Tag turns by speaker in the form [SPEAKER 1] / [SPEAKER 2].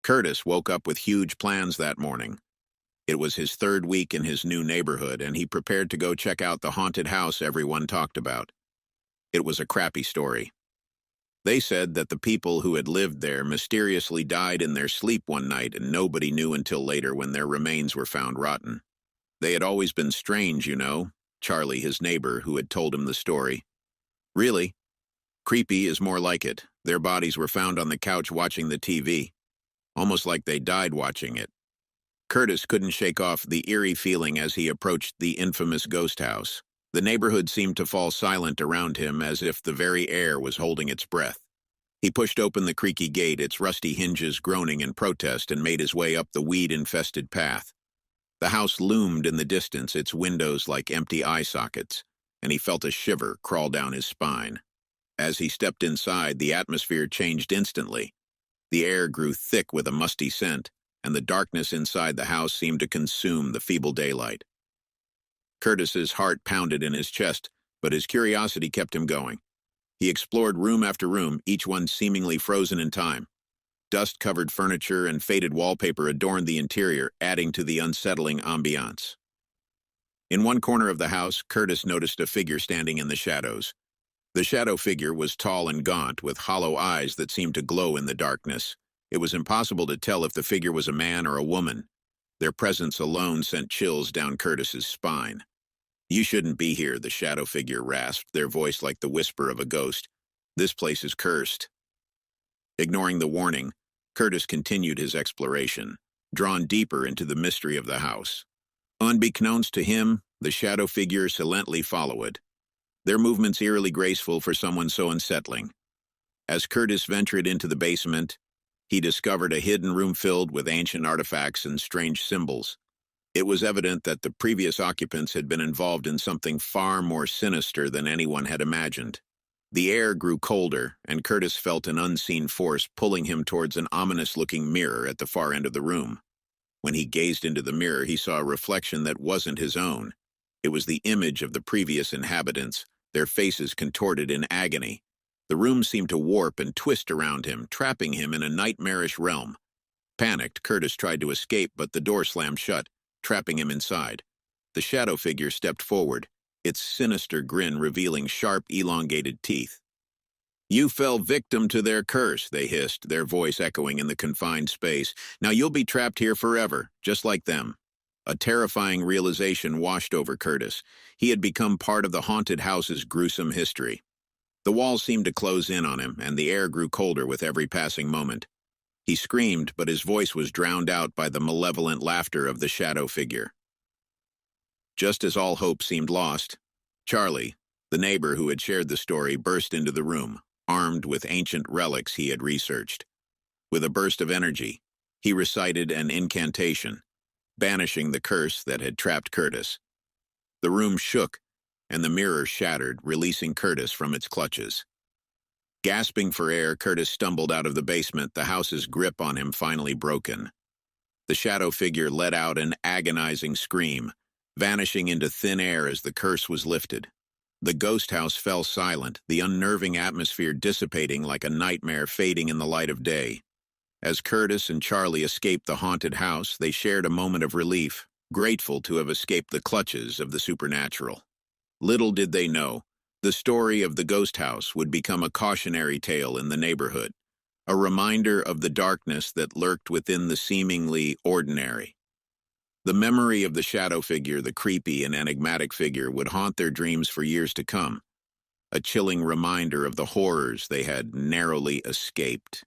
[SPEAKER 1] Curtis woke up with huge plans that morning. It was his third week in his new neighborhood, and he prepared to go check out the haunted house everyone talked about. It was a crappy story. They said that the people who had lived there mysteriously died in their sleep one night, and nobody knew until later when their remains were found rotten. They had always been strange, you know, Charlie, his neighbor, who had told him the story. Really? Creepy is more like it. Their bodies were found on the couch watching the TV. Almost like they died watching it. Curtis couldn't shake off the eerie feeling as he approached the infamous ghost house. The neighborhood seemed to fall silent around him, as if the very air was holding its breath. He pushed open the creaky gate, its rusty hinges groaning in protest, and made his way up the weed-infested path. The house loomed in the distance, its windows like empty eye sockets, and he felt a shiver crawl down his spine. As he stepped inside, the atmosphere changed instantly. The air grew thick with a musty scent, and the darkness inside the house seemed to consume the feeble daylight. Curtis's heart pounded in his chest, but his curiosity kept him going. He explored room after room, each one seemingly frozen in time. Dust-covered furniture and faded wallpaper adorned the interior, adding to the unsettling ambiance. In one corner of the house, Curtis noticed a figure standing in the shadows. The shadow figure was tall and gaunt, with hollow eyes that seemed to glow in the darkness. It was impossible to tell if the figure was a man or a woman. Their presence alone sent chills down Curtis's spine. "You shouldn't be here," the shadow figure rasped, their voice like the whisper of a ghost. "This place is cursed." Ignoring the warning, Curtis continued his exploration, drawn deeper into the mystery of the house. Unbeknownst to him, the shadow figure silently followed, their movements eerily graceful for someone so unsettling. As Curtis ventured into the basement, he discovered a hidden room filled with ancient artifacts and strange symbols. It was evident that the previous occupants had been involved in something far more sinister than anyone had imagined. The air grew colder, and Curtis felt an unseen force pulling him towards an ominous-looking mirror at the far end of the room. When he gazed into the mirror, he saw a reflection that wasn't his own. It was the image of the previous inhabitants, their faces contorted in agony. The room seemed to warp and twist around him, trapping him in a nightmarish realm. Panicked, Curtis tried to escape, but the door slammed shut, trapping him inside. The shadow figure stepped forward, its sinister grin revealing sharp, elongated teeth. "You fell victim to their curse," they hissed, their voice echoing in the confined space. "Now you'll be trapped here forever, just like them." A terrifying realization washed over Curtis. He had become part of the haunted house's gruesome history. The walls seemed to close in on him, and the air grew colder with every passing moment. He screamed, but his voice was drowned out by the malevolent laughter of the shadow figure. Just as all hope seemed lost, Charlie, the neighbor who had shared the story, burst into the room, armed with ancient relics he had researched. With a burst of energy, he recited an incantation, banishing the curse that had trapped Curtis. The room shook, and the mirror shattered, releasing Curtis from its clutches. Gasping for air, Curtis stumbled out of the basement, the house's grip on him finally broken. The shadow figure let out an agonizing scream, vanishing into thin air as the curse was lifted. The ghost house fell silent, the unnerving atmosphere dissipating like a nightmare fading in the light of day. As Curtis and Charlie escaped the haunted house, they shared a moment of relief, grateful to have escaped the clutches of the supernatural. Little did they know, the story of the ghost house would become a cautionary tale in the neighborhood, a reminder of the darkness that lurked within the seemingly ordinary. The memory of the shadow figure, the creepy and enigmatic figure, would haunt their dreams for years to come, a chilling reminder of the horrors they had narrowly escaped.